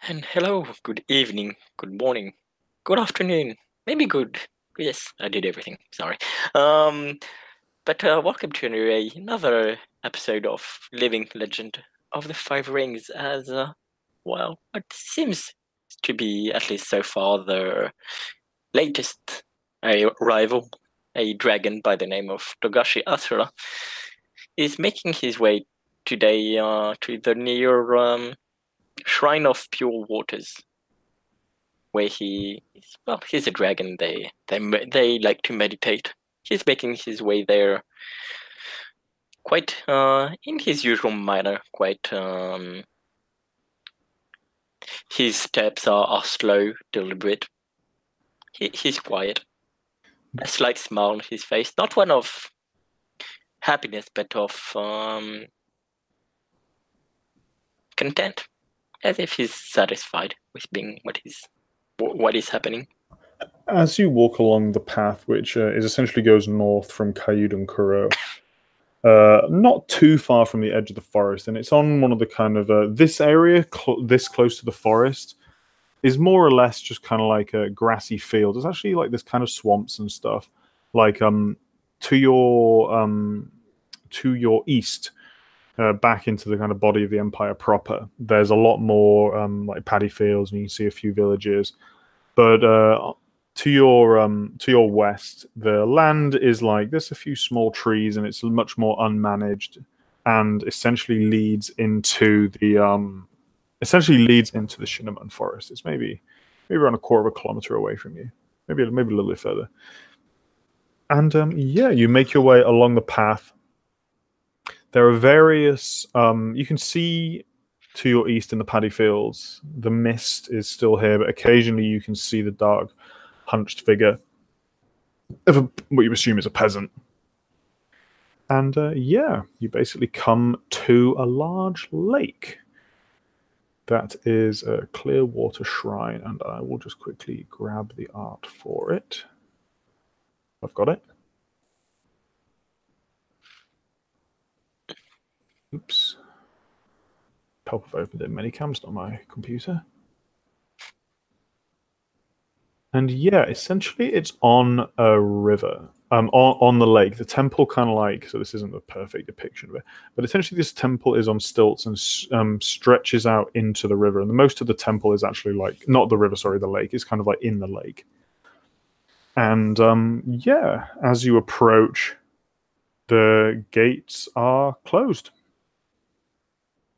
And hello, good evening, good morning, good afternoon, maybe good. Yes, I did everything. Sorry. Um, but welcome to another episode of Living Legend of the Five Rings. As well, it seems to be, at least so far, the latest rival, a dragon by the name of Togashi Asura, is making his way today to the near Shrine of Pure Waters, where he's a dragon. They like to meditate. He's making his way there quite in his usual manner. Quite his steps are slow, deliberate. He's quiet. A slight smile on his face, not one of happiness, but of content, as if he's satisfied with being what is happening. As you walk along the path, which is essentially goes north from Kayuden Kuro, not too far from the edge of the forest, and it's on one of the kind of this area, this close to the forest, is more or less just kind of like a grassy field. There's actually like this kind of swamps and stuff, like to your to your east. Back into the kind of body of the empire proper. There's a lot more like paddy fields, and you can see a few villages. But to your west, the land is like there's a few small trees, and it's much more unmanaged, and essentially leads into the Shinneman Forest. It's maybe around a quarter of a kilometer away from you, maybe a little bit further. And yeah, you make your way along the path. There are various. You can see to your east in the paddy fields. The mist is still here, but occasionally you can see the dark, hunched figure of what you assume is a peasant. And yeah, you basically come to a large lake. That is a Clearwater Shrine, and I will just quickly grab the art for it. I've got it. Oops. Help have opened it. Minicam's not my computer. And yeah, essentially it's on a river, on the lake. The temple kind of like, so this isn't the perfect depiction of it, but essentially this temple is on stilts and stretches out into the river. And most of the temple is actually like, not the river, sorry, the lake. It's kind of like in the lake. And yeah, as you approach, the gates are closed.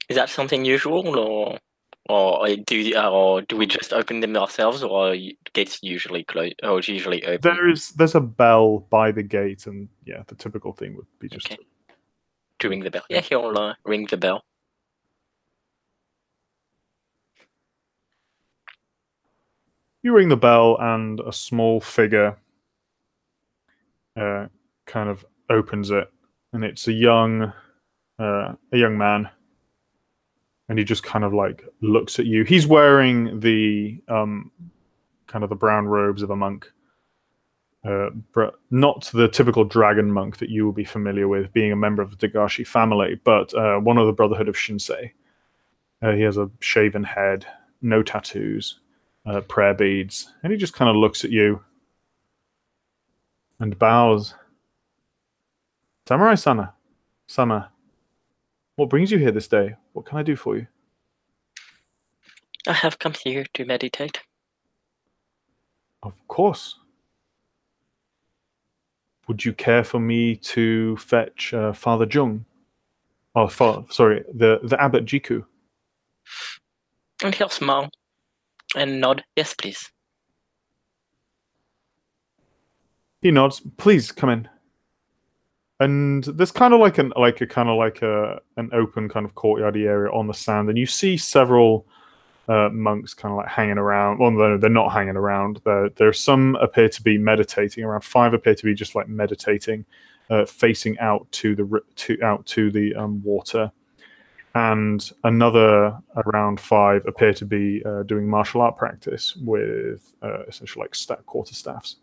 Is that something usual, or do we just open them ourselves, or gates usually close, or it's usually open? There's a bell by the gate, and yeah, the typical thing would be just Okay, to to ring ring the bell. the Yeah, bell. he'll ring the bell. You ring the bell, and a small figure uh, kind of opens it, and it's a young man, and he just kind of like looks at you. He's wearing the kind of the brown robes of a monk, but not the typical dragon monk that you will be familiar with, being a member of the Dagashi family, but one of the Brotherhood of Shinsei. He has a shaven head, no tattoos, prayer beads, and he just kind of looks at you and bows. Samurai Sama, what brings you here this day? What can I do for you? I have come here to meditate. Of course. Would you care for me to fetch Father Jung? Oh, sorry, the Abbot Jiku. And he'll smile and nod. Yes, please. He nods. Please come in. And there's kind of like an open kind of courtyardy area on the sand, and you see several monks kind of like hanging around. Well, no, they're not hanging around. There's some appear to be meditating. Around five appear to be just like meditating, facing out to the water, and another around five appear to be doing martial art practice with essentially like quarter staffs,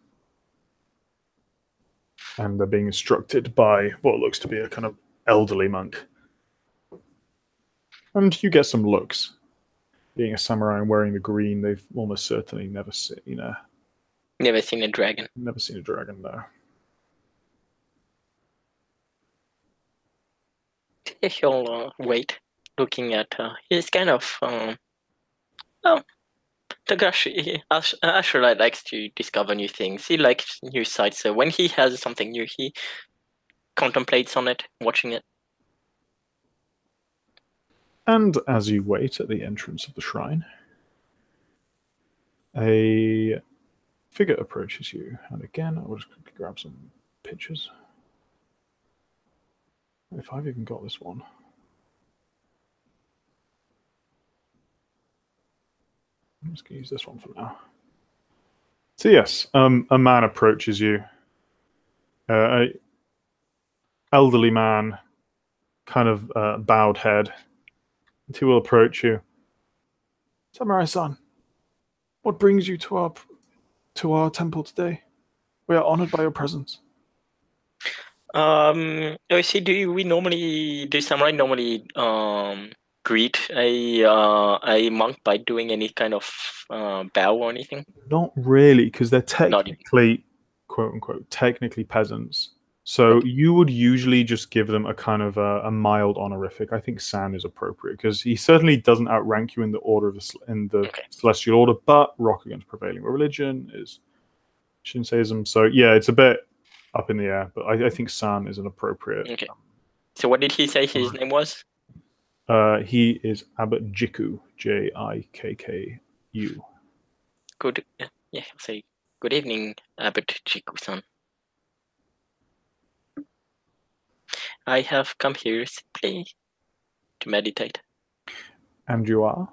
and they're being instructed by what looks to be a kind of elderly monk. And you get some looks. being a samurai and wearing the green, they've almost certainly never seen Never seen a dragon. a dragon there. He'll wait, looking at. He's kind of. Oh, Togashi Ashura likes to discover new things. He likes new sights. So when he has something new, he contemplates on it, watching it. And as you wait at the entrance of the shrine, a figure approaches you. And again, I will just quickly grab some pictures. If I've even got this one. I'm just going to use this one for now. So yes, a man approaches you. A elderly man, kind of bowed head. And he will approach you. Samurai-san, what brings you to our temple today? We are honored by your presence. I see. Do samurai normally greet a monk by doing any kind of bow or anything? Not really, because they're technically, quote unquote, technically peasants. So you would usually just give them a kind of a mild honorific. I think San is appropriate because he certainly doesn't outrank you in the order of the celestial order, but Rokugan's prevailing religion is Shinseism. So yeah, it's a bit up in the air, but I think San is an appropriate. Okay. So what did he say his name was? He is Abbot Jiku, Jikku. Good. Yeah, I'll say good evening, Abbot Jiku-san. I have come here simply to meditate. And you are?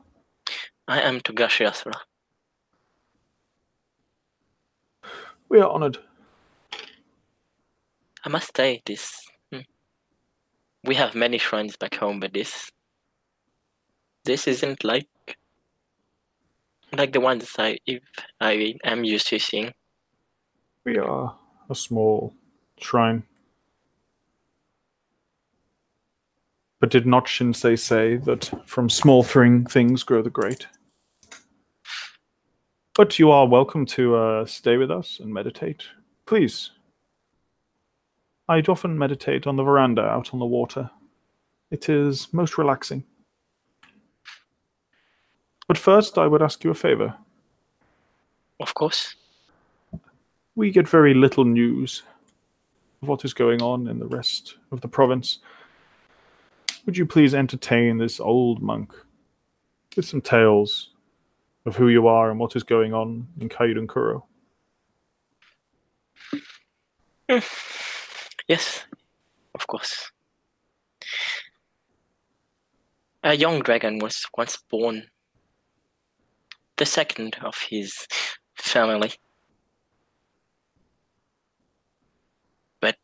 I am Togashi Asura. We are honored. I must say this. We have many shrines back home, but this isn't like the ones I am used to seeing. We are a small shrine. But did not Shinsei say that from small things grow the great? But you are welcome to stay with us and meditate. Please. I'd often meditate on the veranda out on the water. It is most relaxing. But first, I would ask you a favor. Of course. We get very little news of what is going on in the rest of the province. Would you please entertain this old monk with some tales of who you are and what is going on in Kaiden Kuro? Yes, of course. A young dragon was once born, the second of his family. But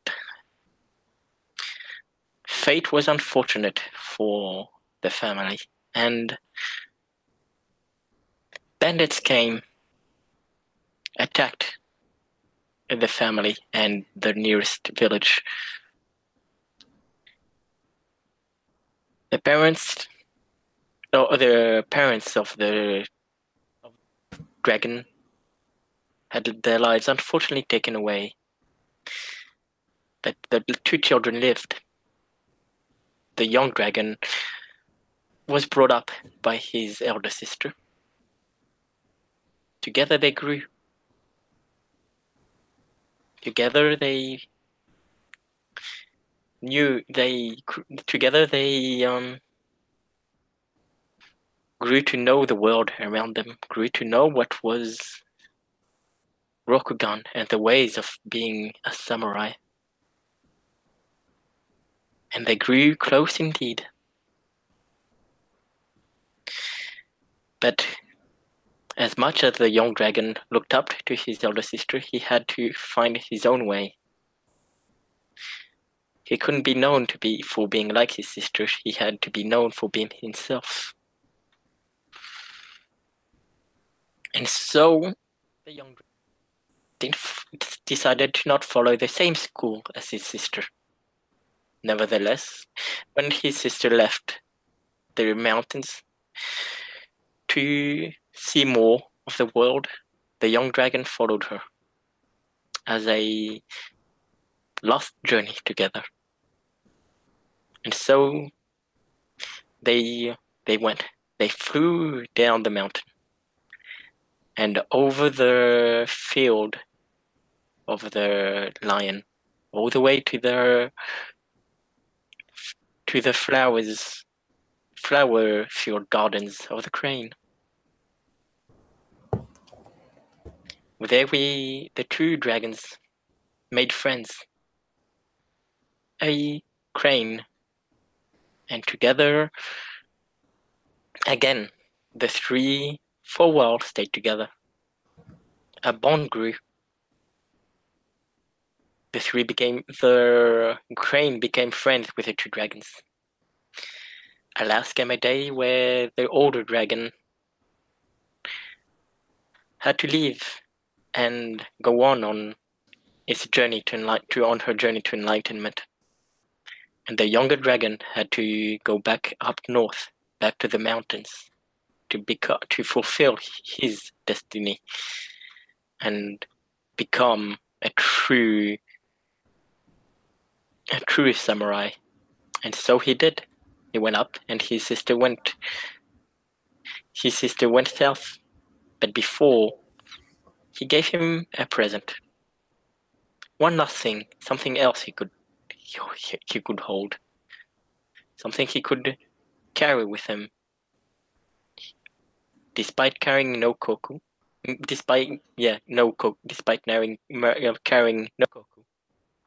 fate was unfortunate for the family, and bandits came, attacked the family and the nearest village. The parents of the dragon had their lives unfortunately taken away. But the two children lived. The young dragon was brought up by his elder sister. Together they grew. Together they grew to know the world around them, grew to know what was Rokugan and the ways of being a samurai. And they grew close indeed. But as much as the young dragon looked up to his elder sister, he had to find his own way. He couldn't be known for being like his sister. He had to be known for being himself. And so the young dragon decided to not follow the same school as his sister. Nevertheless, when his sister left the mountains to see more of the world, the young dragon followed her as a last journey together. And so they went. They flew down the mountain and over the field of the lion, all the way to the flower field gardens of the crane. There the two dragons made friends. A crane, and together again the three for a while stayed together. A bond grew. The crane became friends with the two dragons. Alas came a day where the older dragon had to leave and go on its journey on her journey to enlightenment. And the younger dragon had to go back up north, back to the mountains, to fulfill his destiny and become a true samurai. And so he did. He went up, and his sister went south. But before, he gave him a present. One last thing, something else he could hold, something he could carry with him. Despite carrying no koku, despite carrying no koku,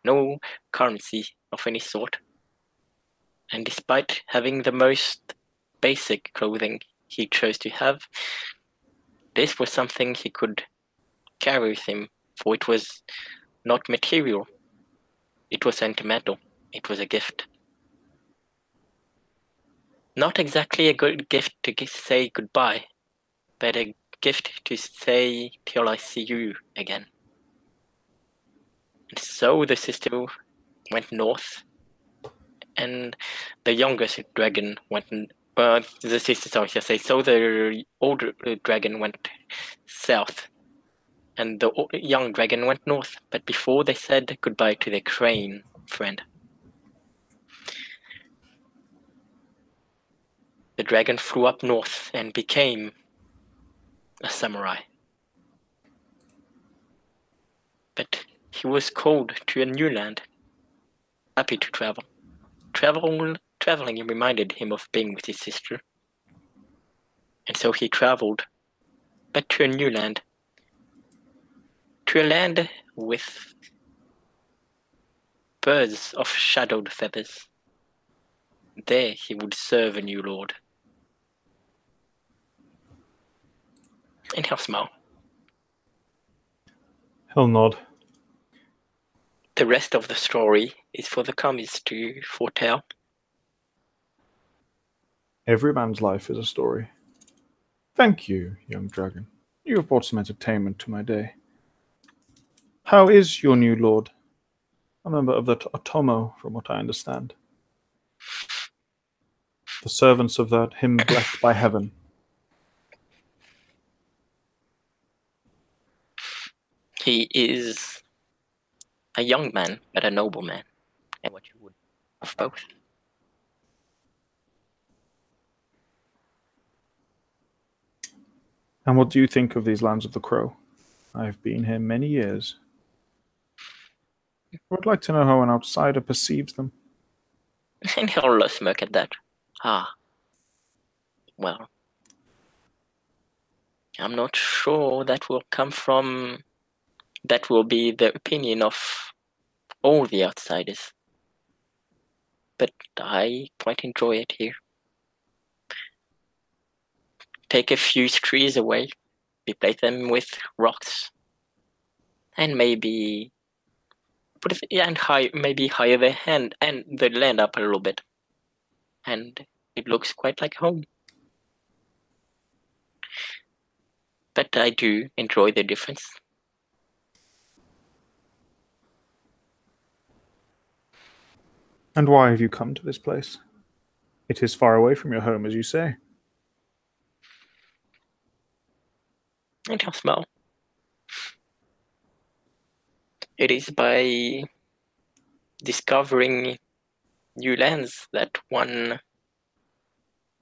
no currency of any sort, and despite having the most basic clothing he chose to have, this was something he could carry with him, for it was not material. It was sentimental. It was a gift. Not exactly a good gift to say goodbye, but a gift to say till I see you again. And so the sister went north, and the youngest dragon went. So the older dragon went south, and the young dragon went north. But before they said goodbye to their crane friend, the dragon flew up north and became a samurai. But he was called to a new land, happy to travel. Traveling reminded him of being with his sister. And so he traveled, but to a new land. To a land with birds of shadowed feathers. There he would serve a new lord. And he'll smile. He'll nod. The rest of the story is for the commies to foretell. Every man's life is a story. Thank you, young dragon. You have brought some entertainment to my day. How is your new lord? A member of the Otomo, from what I understand. The servants of that him blessed by heaven. He is a young man, but a noble man, and what you would of both. And what do you think of these lands of the Crow? I have been here many years. I would like to know how an outsider perceives them. And he'll smirk at that. Well, I'm not sure that will be the opinion of all the outsiders. But I quite enjoy it here. Take a few trees away, replace them with rocks, and maybe higher the hand and the land up a little bit, and it looks quite like home. But I do enjoy the difference. And why have you come to this place? It is far away from your home, as you say. And he'll smile. It is by discovering new lands that one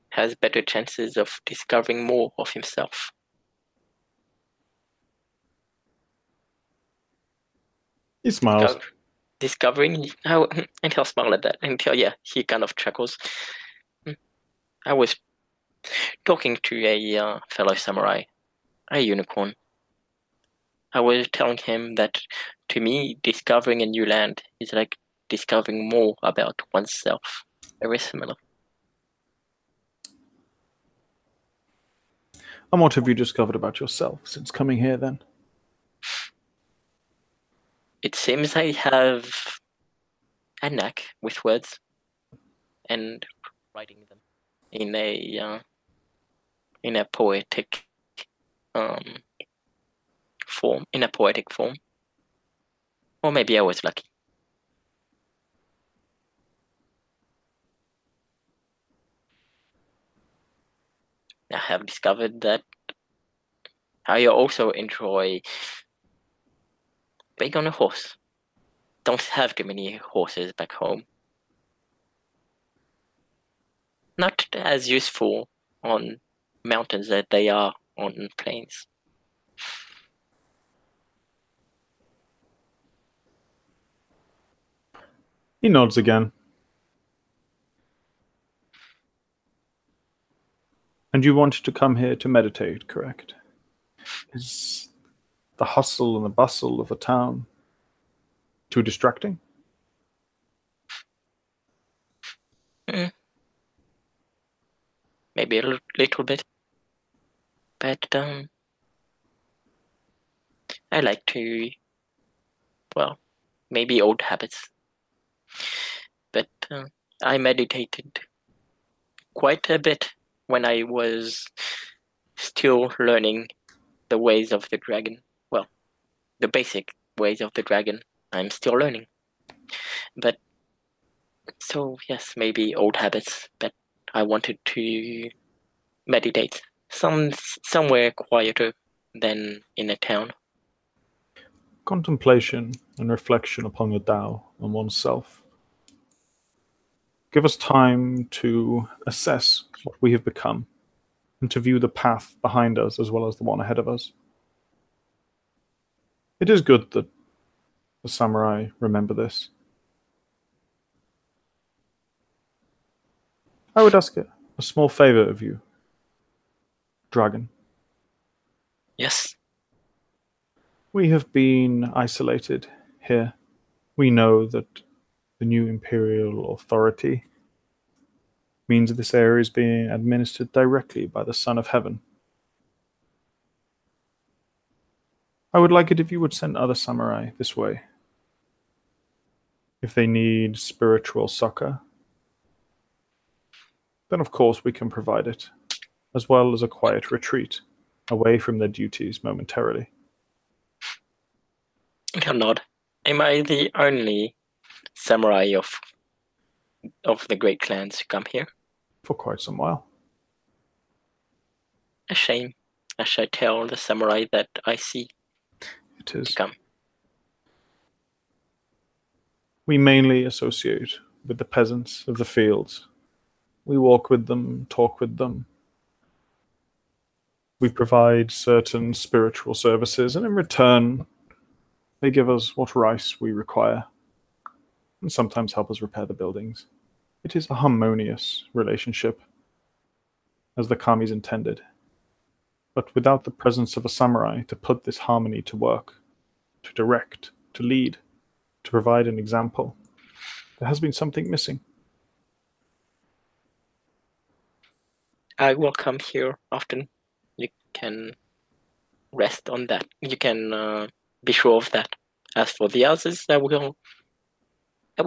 has better chances of discovering more of himself. He smiles. Discovering how, and he'll smile at that, and he kind of chuckles. I was talking to a fellow samurai, a unicorn. I was telling him that to me, discovering a new land is like discovering more about oneself. Very similar. And what have you discovered about yourself since coming here then? It seems I have a knack with words and writing them in a poetic form, or maybe I was lucky. I have discovered that I also enjoy being on a horse. Don't have too many horses back home. Not as useful on mountains as they are on plains. He nods again. And you wanted to come here to meditate, correct? Is the hustle and the bustle of a town too distracting? Maybe a little bit. But I like to, maybe old habits. But I meditated quite a bit when I was still learning the ways of the dragon. Well, the basic ways of the dragon. I'm still learning. But so yes, maybe old habits. But I wanted to meditate somewhere quieter than in a town. Contemplation and reflection upon the Tao and oneself give us time to assess what we have become and to view the path behind us as well as the one ahead of us. It is good that the samurai remember this. I would ask a small favor of you, Dragon. Yes. We have been isolated here. We know that the new imperial authority means this area is being administered directly by the Son of Heaven. I would like it if you would send other samurai this way. If they need spiritual succor, then of course we can provide it, as well as a quiet retreat, away from their duties momentarily. He'll nod. Am I the only samurai of the great clans to come here? For quite some while. A shame. I shall tell the samurai that I see It is. to come. We mainly associate with the peasants of the fields. We walk with them, talk with them. We provide certain spiritual services, and in return, they give us what rice we require, and sometimes help us repair the buildings. It is a harmonious relationship, as the Kami's intended. But without the presence of a samurai to put this harmony to work, to direct, to lead, to provide an example, there has been something missing. I will come here often. You can rest on that. You can be sure of that. As for the others, I will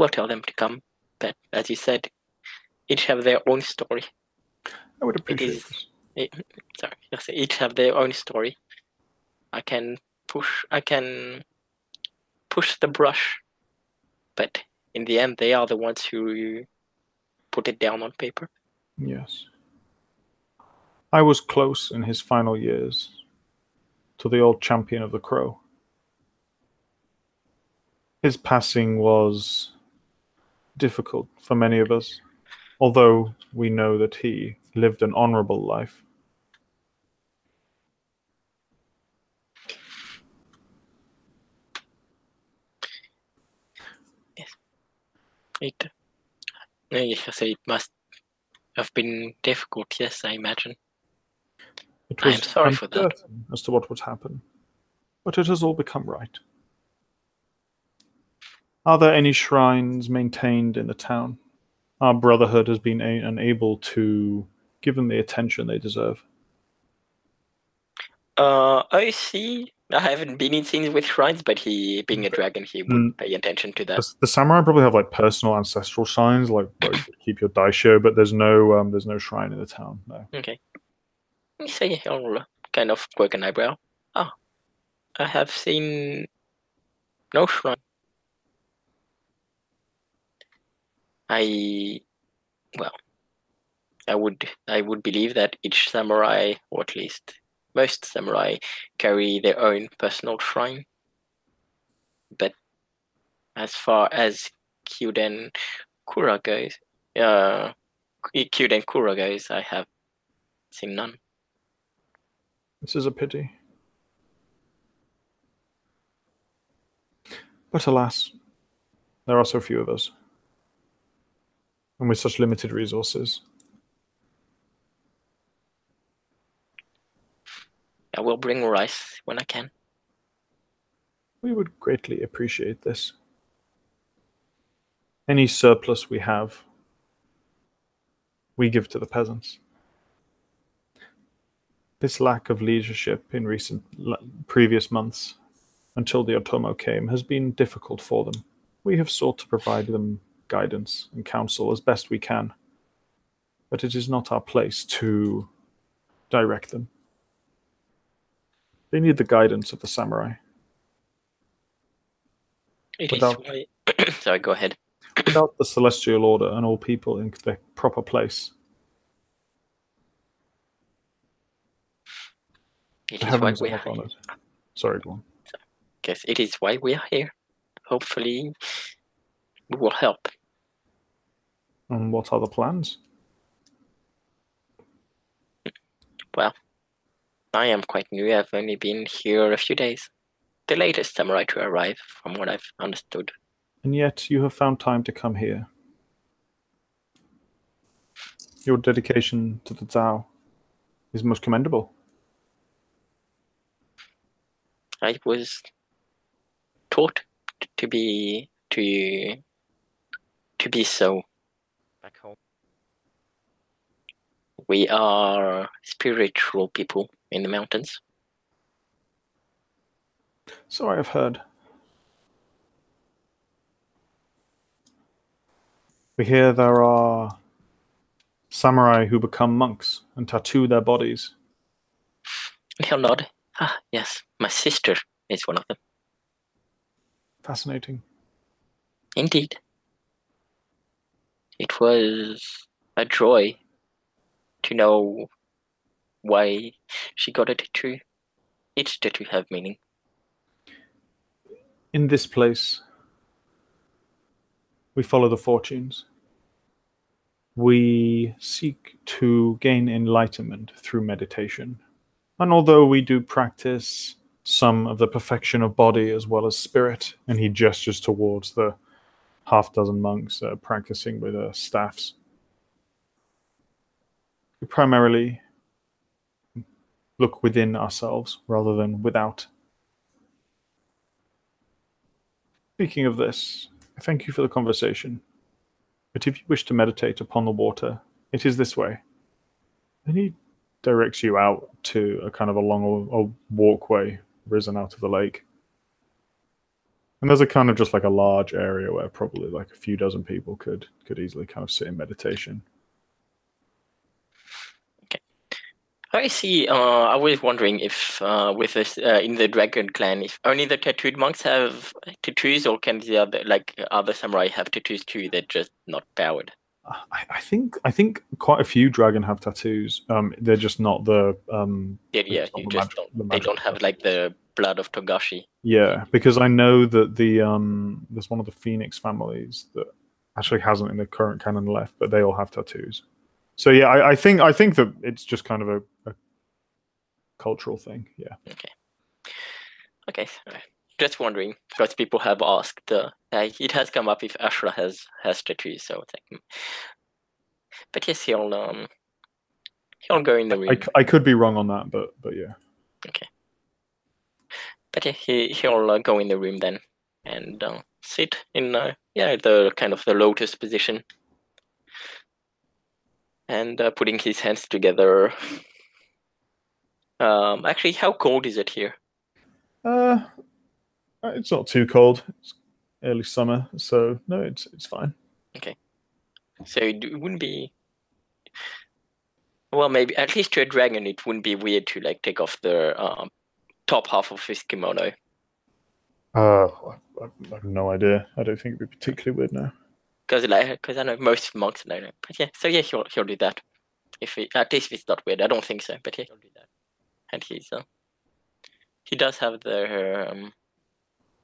tell them to come. But as you said, each have their own story. I would appreciate this. Each have their own story. I can push the brush, but in the end, they are the ones who put it down on paper. Yes. I was close in his final years to the old champion of the Crow. His passing was difficult for many of us, although we know that he lived an honorable life. It must have been difficult, yes, I imagine. It I am was sorry for that. uncertain as to what would happen, but it has all become right. Are there any shrines maintained in the town? Our brotherhood has been unable to give them the attention they deserve. I see. I haven't been in scenes with shrines, but he, being a dragon, he would pay attention to that. The samurai probably have like personal ancestral shrines, like where you keep your daisho, but there's no shrine in the town. No. Okay. You say I'll kind of quirk an eyebrow. Ah, I have seen no shrine. Well, I would believe that each samurai, or at least most samurai, carry their own personal shrine. But as far as Kyuden Kura goes, Kyuden Kura goes, I have seen none. This is a pity. But alas, there are so few of us. And with such limited resources. I will bring rice when I can. We would greatly appreciate this. Any surplus we have, we give to the peasants. This lack of leadership in previous months, until the Otomo came, has been difficult for them. We have sought to provide them guidance and counsel as best we can, but it is not our place to direct them. They need the guidance of the samurai. Sorry, go ahead. Without the celestial order and all people in their proper place, the heavens are not honored. Sorry, go on. Guess it is why we are here. Hopefully, we will help. And what are the plans? Well, I am quite new. I've only been here a few days. The latest samurai to arrive, from what I've understood. And yet you have found time to come here. Your dedication to the Tao is most commendable. I was taught to be so. Back home. We are spiritual people in the mountains. So I have heard. We hear there are samurai who become monks and tattoo their bodies. He'll nod. Ah, yes, my sister is one of them. Fascinating. Indeed. It was a joy to know why she got a tattoo. Each tattoo have meaning. In this place, we follow the fortunes. We seek to gain enlightenment through meditation. And although we do practice some of the perfection of body as well as spirit, and he gestures towards the half-dozen monks practicing with staffs, we primarily look within ourselves rather than without. Speaking of this, I thank you for the conversation. But if you wish to meditate upon the water, it is this way. And he directs you out to a kind of a long walkway risen out of the lake. And there's a kind of just like a large area where probably like a few dozen people could easily kind of sit in meditation. Okay. I see. I was wondering if with this in the Dragon Clan, if only the tattooed monks have tattoos, or can the other samurai have tattoos too? They're just not powered. I think quite a few dragon have tattoos. They're just not the Yeah, they're yeah. just not You just don't. the They magical don't have tattoos. like the blood of Togashi. Yeah, because I know that there's one of the Phoenix families that actually hasn't in the current canon left, but they all have tattoos. So yeah, I think that it's just kind of a cultural thing. Yeah. Okay. Okay. Just wondering because people have asked. It has come up if Ashra has tattoos, so it's like. But yes, he'll go in the room. I could be wrong on that, but yeah. Okay. But yeah, he'll go in the room then and sit in the kind of the lotus position and putting his hands together. Actually, how cold is it here? It's not too cold. It's early summer, so no, it's fine. Okay, so it wouldn't be. Well, maybe at least to a dragon, it wouldn't be weird to like take off the top half of his kimono. I have no idea. I don't think it'd be particularly weird now. Because I know most monks don't know. But yeah, so yeah, he'll do that. At least if it's not weird, I don't think so. But yeah, he'll do that. And he does have the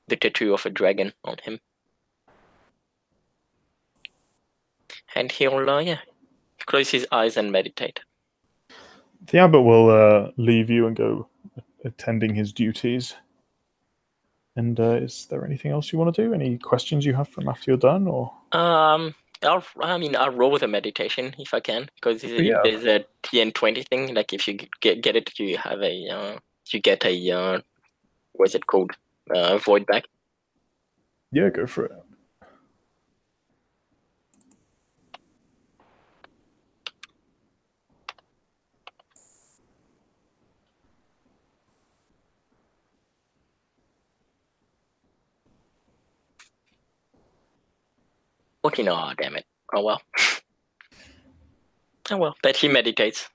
tattoo of a dragon on him. And he'll close his eyes and meditate. The abbot will leave you and go attending his duties. And is there anything else you want to do? Any questions you have from after you're done, or? I'll roll the meditation if I can, because there's a TN20 thing. Like if you get it, you have you get a what's it called? Void back. Yeah, go for it. Okay, no, damn it. Oh well. Oh well. But he meditates.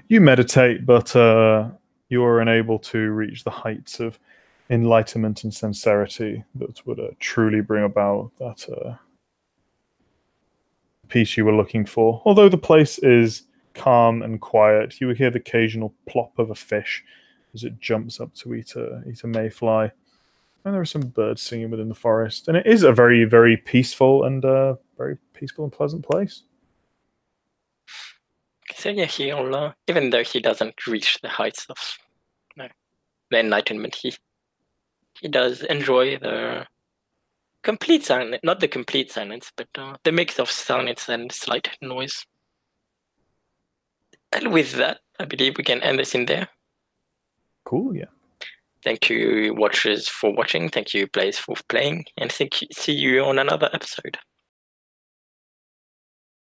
You meditate, but you are unable to reach the heights of enlightenment and sincerity that would truly bring about that peace you were looking for. Although the place is calm and quiet, you will hear the occasional plop of a fish as it jumps up to eat a mayfly. And there are some birds singing within the forest. And it is a very, very peaceful and pleasant place. So yeah, he'll even though he doesn't reach the heights of the enlightenment, he does enjoy the complete silence, not the complete silence, but the mix of silence and slight noise. And with that, I believe we can end this in there. Cool, yeah. Thank you, watchers, for watching. Thank you, players, for playing. And see you on another episode.